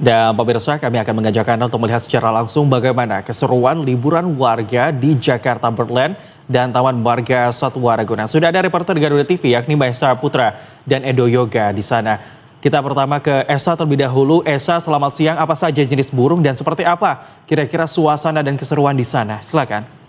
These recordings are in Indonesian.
Dan pemirsa, kami akan mengajak Anda untuk melihat secara langsung bagaimana keseruan liburan warga di Jakarta Birdland dan Taman Marga Satwa Ragunan. Sudah ada reporter Garuda TV yakni Maesa Putra dan Edo Yoga di sana. Kita pertama ke Esa terlebih dahulu. Esa, selamat siang. Apa saja jenis burung dan seperti apa kira-kira suasana dan keseruan di sana? Silakan.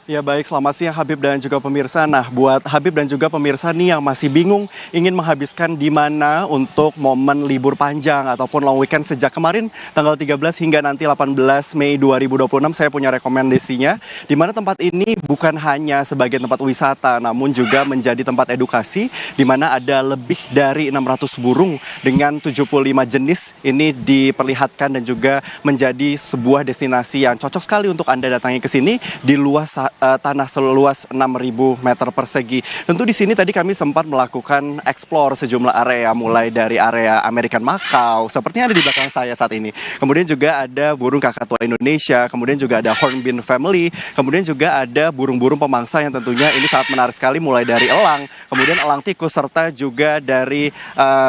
Ya baik, selamat siang Habib dan juga pemirsa. Nah, buat Habib dan juga pemirsa nih yang masih bingung ingin menghabiskan di mana untuk momen libur panjang ataupun long weekend sejak kemarin tanggal 13 hingga nanti 18 Mei 2026, saya punya rekomendasinya di mana tempat ini bukan hanya sebagai tempat wisata namun juga menjadi tempat edukasi di mana ada lebih dari 600 burung dengan 75 jenis ini diperlihatkan dan juga menjadi sebuah destinasi yang cocok sekali untuk Anda datangi ke sini di luas tanah seluas 6.000 meter persegi. Tentu di sini tadi kami sempat melakukan explore sejumlah area, mulai dari area American Macau, seperti yang ada di belakang saya saat ini. Kemudian juga ada burung kakatua Indonesia, kemudian juga ada hornbill family, kemudian juga ada burung-burung pemangsa yang tentunya ini sangat menarik sekali, mulai dari elang, kemudian elang tikus, serta juga dari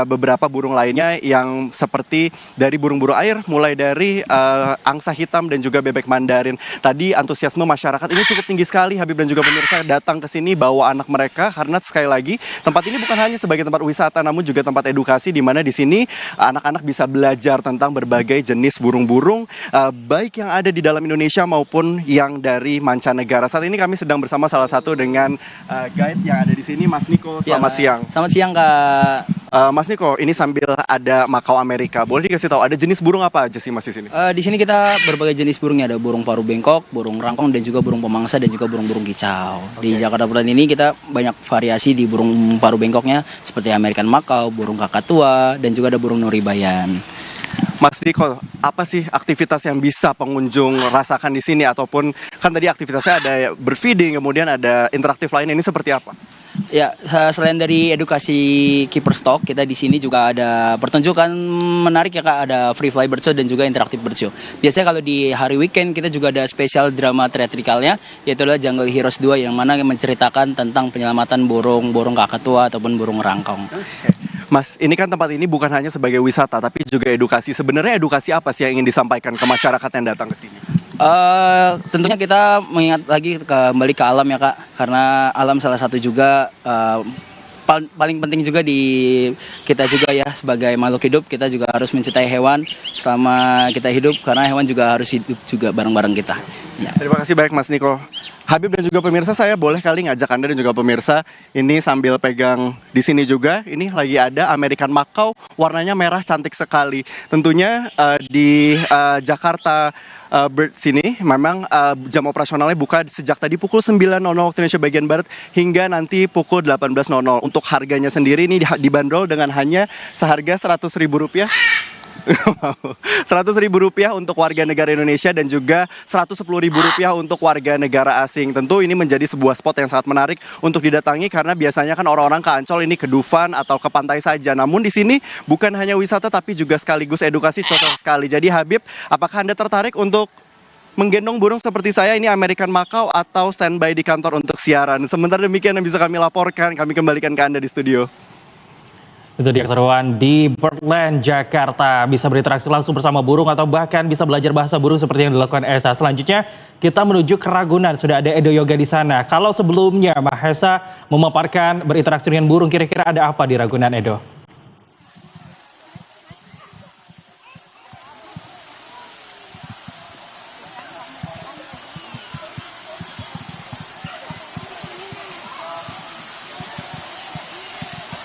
beberapa burung lainnya yang seperti dari burung-burung air, mulai dari angsa hitam dan juga bebek mandarin. Tadi antusiasme masyarakat ini cukup tinggi sekali, Habib dan juga pemirsa, datang ke sini bawa anak mereka karena sekali lagi tempat ini bukan hanya sebagai tempat wisata namun juga tempat edukasi di mana di sini anak-anak bisa belajar tentang berbagai jenis burung-burung baik yang ada di dalam Indonesia maupun yang dari mancanegara. Saat ini kami sedang bersama salah satu dengan guide yang ada di sini, Mas Niko. Selamat siang. Selamat siang, Kak. Mas Niko, ini sambil ada Makau Amerika, boleh dikasih tahu ada jenis burung apa aja sih Mas di sini? Di sini kita berbagai jenis burungnya, ada burung paru bengkok, burung rangkong, dan juga burung pemangsa dan juga burung-burung kicau. Di Jakarta Birdland ini kita banyak variasi di burung paru bengkoknya seperti American Macau, burung kakatua, dan juga ada burung nuribayan. Mas Niko, apa sih aktivitas yang bisa pengunjung rasakan di sini ataupun kan tadi aktivitasnya ada berfeeding, kemudian ada interaktif lain, ini seperti apa? Ya, selain dari edukasi keeper stock, kita di sini juga ada pertunjukan menarik ya Kak, ada free fly bird show dan juga interaktif bird show. Biasanya kalau di hari weekend kita juga ada spesial drama teatrikalnya, yaitu adalah Jungle Heroes 2 yang mana menceritakan tentang penyelamatan burung kakatua ataupun burung rangkong. Mas, ini kan tempat ini bukan hanya sebagai wisata tapi juga edukasi. Sebenarnya edukasi apa sih yang ingin disampaikan ke masyarakat yang datang ke sini? Tentunya kita mengingat lagi kembali ke alam ya Kak, karena alam salah satu juga paling penting juga di kita juga ya, sebagai makhluk hidup kita juga harus mencintai hewan selama kita hidup, karena hewan juga harus hidup juga bareng-bareng kita ya. Terima kasih banyak Mas Niko. Habib dan juga pemirsa, saya boleh kali ngajak Anda dan juga pemirsa ini sambil pegang di sini juga, ini lagi ada American Macau, warnanya merah cantik sekali. Tentunya di Jakarta Bird sini memang jam operasionalnya buka sejak tadi pukul 9.00 waktu Indonesia bagian Barat hingga nanti pukul 18.00. Untuk harganya sendiri ini dibanderol dengan hanya seharga Rp100.000. Rp100.000 untuk warga negara Indonesia dan juga Rp110.000 untuk warga negara asing. Tentu ini menjadi sebuah spot yang sangat menarik untuk didatangi karena biasanya kan orang-orang ke Ancol ini ke Dufan atau ke pantai saja. Namun di sini bukan hanya wisata tapi juga sekaligus edukasi, cocok sekali. Jadi Habib, apakah Anda tertarik untuk menggendong burung seperti saya ini American Macau atau standby di kantor untuk siaran? Sementara demikian yang bisa kami laporkan, kami kembalikan ke Anda di studio. Itu dia keseruan di Birdland Jakarta. Bisa berinteraksi langsung bersama burung atau bahkan bisa belajar bahasa burung seperti yang dilakukan Esa. Selanjutnya kita menuju ke Ragunan. Sudah ada Edo Yoga di sana. Kalau sebelumnya Mahesa memaparkan berinteraksi dengan burung, kira-kira ada apa di Ragunan, Edo?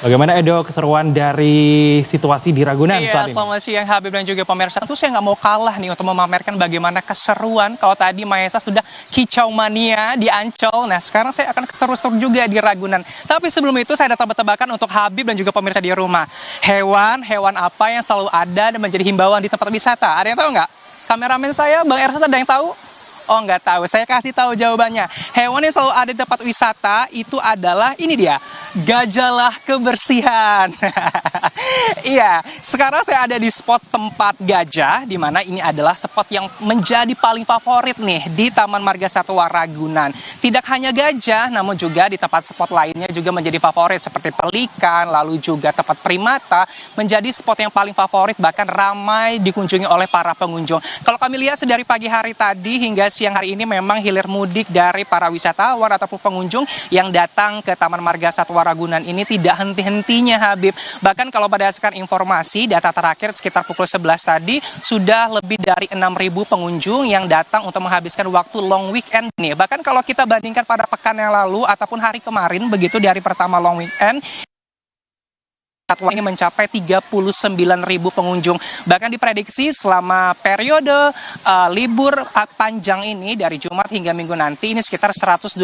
Bagaimana Edo keseruan dari situasi di Ragunan saat ini? Selamat siang Habib dan juga pemirsa. Tentu saya nggak mau kalah nih untuk memamerkan bagaimana keseruan. Kalau tadi Mahesa sudah kicau mania di Ancol, nah sekarang saya akan seru-seru juga di Ragunan. Tapi sebelum itu saya ada tebak-tebakan untuk Habib dan juga pemirsa di rumah. Hewan apa yang selalu ada dan menjadi himbauan di tempat wisata? Ada yang tahu nggak? Kameramen saya, Bang Ersa, ada yang tahu? Oh, nggak tahu. Saya kasih tahu jawabannya. Hewan yang selalu ada di tempat wisata itu adalah ini dia, Gajahlah kebersihan. Iya, sekarang saya ada di spot tempat gajah, di mana ini adalah spot yang menjadi paling favorit nih di Taman Marga Satwa Ragunan. Tidak hanya gajah, namun juga di tempat spot lainnya juga menjadi favorit seperti pelikan, lalu juga tempat primata, menjadi spot yang paling favorit bahkan ramai dikunjungi oleh para pengunjung. Kalau kami lihat dari pagi hari tadi hingga siang hari ini memang hilir mudik dari para wisatawan ataupun pengunjung yang datang ke Taman Marga Satwa Ragunan ini tidak henti-hentinya, Habib. Bahkan kalau berdasarkan informasi data terakhir sekitar pukul 11 tadi sudah lebih dari 6.000 pengunjung yang datang untuk menghabiskan waktu long weekend nih. Bahkan kalau kita bandingkan pada pekan yang lalu ataupun hari kemarin begitu di hari pertama long weekend, Satwa ini mencapai 39.000 pengunjung. Bahkan diprediksi selama periode libur panjang ini dari Jumat hingga Minggu nanti ini sekitar 120.000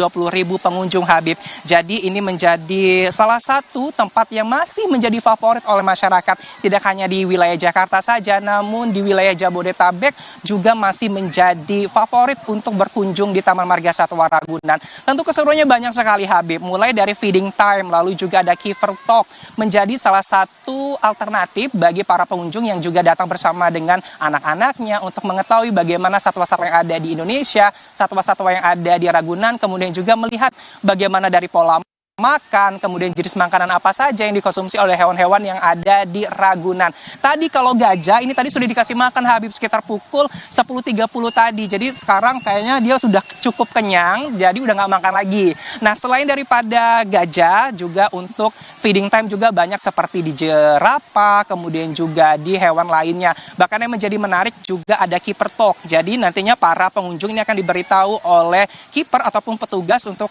pengunjung, Habib. Jadi ini menjadi salah satu tempat yang masih menjadi favorit oleh masyarakat. Tidak hanya di wilayah Jakarta saja, namun di wilayah Jabodetabek juga masih menjadi favorit untuk berkunjung di Taman Marga Satwa Ragunan. Tentu keseruannya banyak sekali, Habib. Mulai dari feeding time, lalu juga ada keeper talk, menjadi salah satu alternatif bagi para pengunjung yang juga datang bersama dengan anak-anaknya untuk mengetahui bagaimana satwa-satwa yang ada di Indonesia, satwa-satwa yang ada di Ragunan, kemudian juga melihat bagaimana dari pola makan, kemudian jenis makanan apa saja yang dikonsumsi oleh hewan-hewan yang ada di Ragunan. Tadi kalau gajah ini tadi sudah dikasih makan, Habib, sekitar pukul 10.30 tadi. Jadi sekarang kayaknya dia sudah cukup kenyang, jadi udah nggak makan lagi. Nah, selain daripada gajah, juga untuk feeding time juga banyak seperti di jerapah, kemudian juga di hewan lainnya. Bahkan yang menjadi menarik juga ada keeper talk. Jadi nantinya para pengunjung ini akan diberitahu oleh keeper ataupun petugas untuk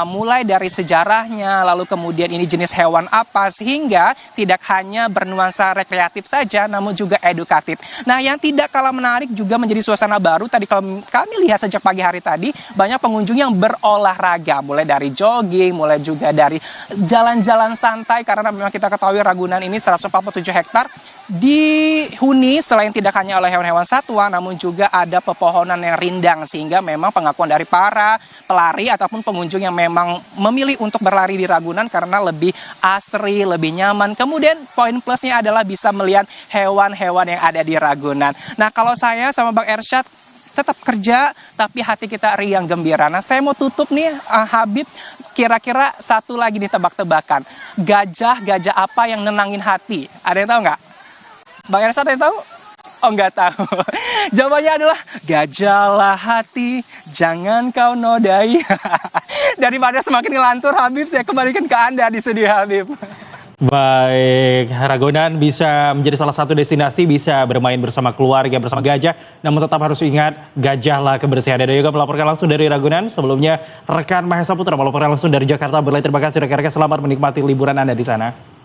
mulai dari sejarah, lalu kemudian ini jenis hewan apa, sehingga tidak hanya bernuansa rekreatif saja namun juga edukatif. Nah, yang tidak kalah menarik juga menjadi suasana baru tadi kalau kami lihat sejak pagi hari tadi banyak pengunjung yang berolahraga, mulai dari jogging, mulai juga dari jalan-jalan santai, karena memang kita ketahui Ragunan ini 147 hektar dihuni selain tidak hanya oleh hewan-hewan satwa namun juga ada pepohonan yang rindang, sehingga memang pengakuan dari para pelari ataupun pengunjung yang memang memilih untuk berlari di Ragunan karena lebih asri, lebih nyaman. Kemudian poin plusnya adalah bisa melihat hewan-hewan yang ada di Ragunan. Nah, kalau saya sama Bang Ersyad tetap kerja tapi hati kita riang gembira. Nah, saya mau tutup nih, Habib, kira-kira satu lagi nih tebak-tebakan. Gajah apa yang nenangin hati? Ada yang tahu nggak? Bang Ersyad ada yang tahu? Oh, nggak tahu. Jawabannya adalah gajahlah hati, jangan kau nodai. Daripada semakin ngelantur, Habib, saya kembalikan ke Anda di studio, Habib. Baik, Ragunan bisa menjadi salah satu destinasi, bisa bermain bersama keluarga, bersama gajah, namun tetap harus ingat gajahlah kebersihan. Dan juga melaporkan langsung dari Ragunan, sebelumnya rekan Mahesa Putra melaporkan langsung dari Jakarta. Terima kasih rekan-rekan, selamat menikmati liburan Anda di sana.